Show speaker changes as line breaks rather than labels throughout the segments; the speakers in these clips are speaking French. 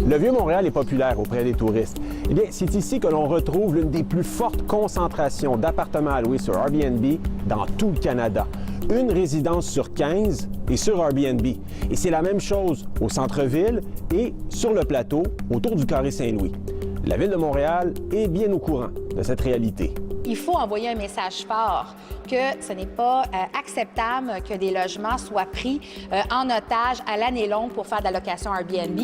Le Vieux-Montréal est populaire auprès des touristes. Eh bien, c'est ici que l'on retrouve l'une des plus fortes concentrations d'appartements à louer sur Airbnb dans tout le Canada. Une résidence sur 15 est sur Airbnb. Et c'est la même chose au centre-ville et sur le plateau autour du Carré Saint-Louis. La Ville de Montréal est bien au courant de cette réalité.
Il faut envoyer un message fort que ce n'est pas acceptable que des logements soient pris en otage à l'année longue pour faire de la location Airbnb.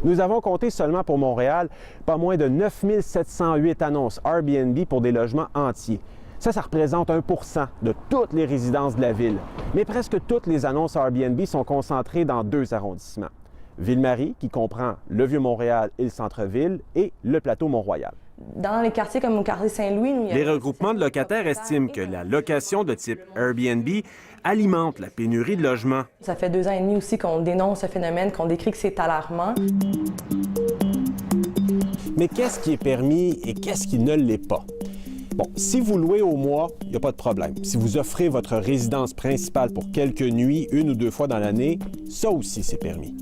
Nous avons compté seulement pour Montréal pas moins de 9 708 annonces Airbnb pour des logements entiers. Ça représente 1 % de toutes les résidences de la ville. Mais presque toutes les annonces Airbnb sont concentrées dans 2 arrondissements. Ville-Marie, qui comprend le Vieux-Montréal et le centre-ville, et le plateau Mont-Royal.
Dans les quartiers comme au quartier Saint-Louis...
Les regroupements de locataires estiment que la location de type Airbnb alimente la pénurie de logements.
Ça fait 2 ans et demi aussi qu'on dénonce ce phénomène, qu'on décrit que c'est alarmant.
Mais qu'est-ce qui est permis et qu'est-ce qui ne l'est pas? Bon, si vous louez au mois, il n'y a pas de problème. Si vous offrez votre résidence principale pour quelques nuits, 1 ou 2 fois dans l'année, ça aussi, c'est permis.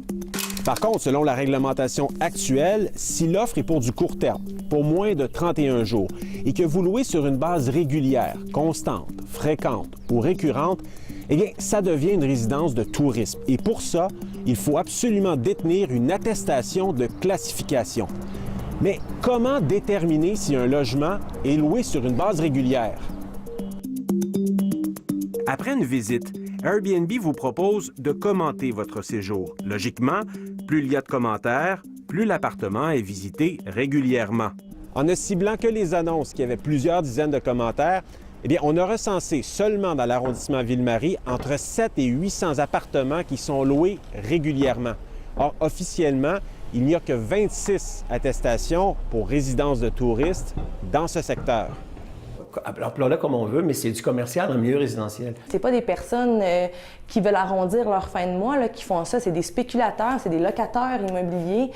Par contre, selon la réglementation actuelle, si l'offre est pour du court terme, pour moins de 31 jours, et que vous louez sur une base régulière, constante, fréquente ou récurrente, eh bien, ça devient une résidence de tourisme. Et pour ça, il faut absolument détenir une attestation de classification. Mais comment déterminer si un logement est loué sur une base régulière?
Après une visite, Airbnb vous propose de commenter votre séjour. Logiquement, plus il y a de commentaires, plus l'appartement est visité régulièrement.
En ne ciblant que les annonces qui avaient plusieurs dizaines de commentaires, eh bien, on a recensé seulement dans l'arrondissement Ville-Marie entre 7 et 800 appartements qui sont loués régulièrement. Or, officiellement, il n'y a que 26 attestations pour résidence de touristes dans ce secteur.
Appelons-le comme on veut, mais c'est du commercial en milieu résidentiel.
C'est pas des personnes qui veulent arrondir leur fin de mois qui font ça. C'est des spéculateurs, c'est des locataires immobiliers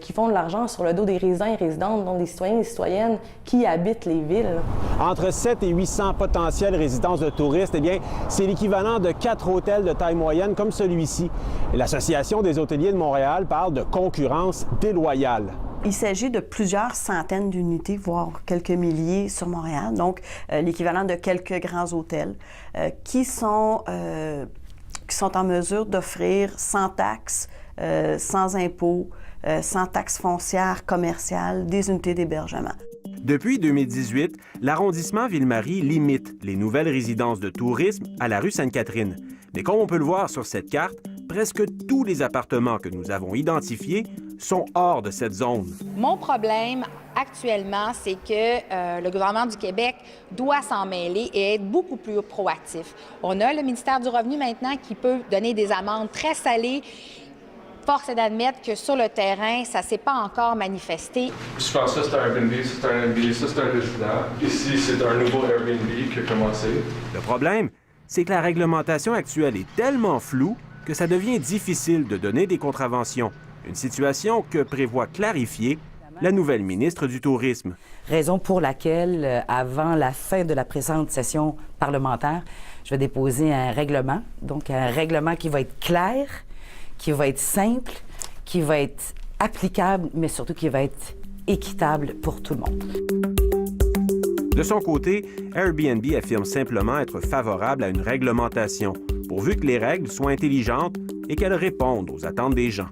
qui font de l'argent sur le dos des résidents et résidentes, donc des citoyens et des citoyennes qui habitent les villes.
Entre 7 et 800 potentielles résidences de touristes, eh bien, c'est l'équivalent de 4 hôtels de taille moyenne comme celui-ci. L'Association des hôteliers de Montréal parle de concurrence déloyale.
Il s'agit de plusieurs centaines d'unités, voire quelques milliers sur Montréal, donc l'équivalent de quelques grands hôtels qui sont en mesure d'offrir sans taxes, sans impôts, sans taxes foncières commerciales, des unités d'hébergement.
Depuis 2018, l'arrondissement Ville-Marie limite les nouvelles résidences de tourisme à la rue Sainte-Catherine. Mais comme on peut le voir sur cette carte, presque tous les appartements que nous avons identifiés sont hors de cette zone.
Mon problème actuellement, c'est que le gouvernement du Québec doit s'en mêler et être beaucoup plus proactif. On a le ministère du Revenu maintenant qui peut donner des amendes très salées. Force est d'admettre que sur le terrain, ça ne s'est pas encore manifesté.
Je pense que ça, c'est un Airbnb, ça, c'est un Airbnb, ça, c'est un résident. Ici, c'est un nouveau Airbnb qui a commencé.
Le problème, c'est que la réglementation actuelle est tellement floue que ça devient difficile de donner des contraventions. Une situation que prévoit clarifier la nouvelle ministre du Tourisme.
Raison pour laquelle, avant la fin de la présente session parlementaire, je vais déposer un règlement. Donc, un règlement qui va être clair, qui va être simple, qui va être applicable, mais surtout qui va être équitable pour tout le monde.
De son côté, Airbnb affirme simplement être favorable à une réglementation, pourvu que les règles soient intelligentes et qu'elles répondent aux attentes des gens.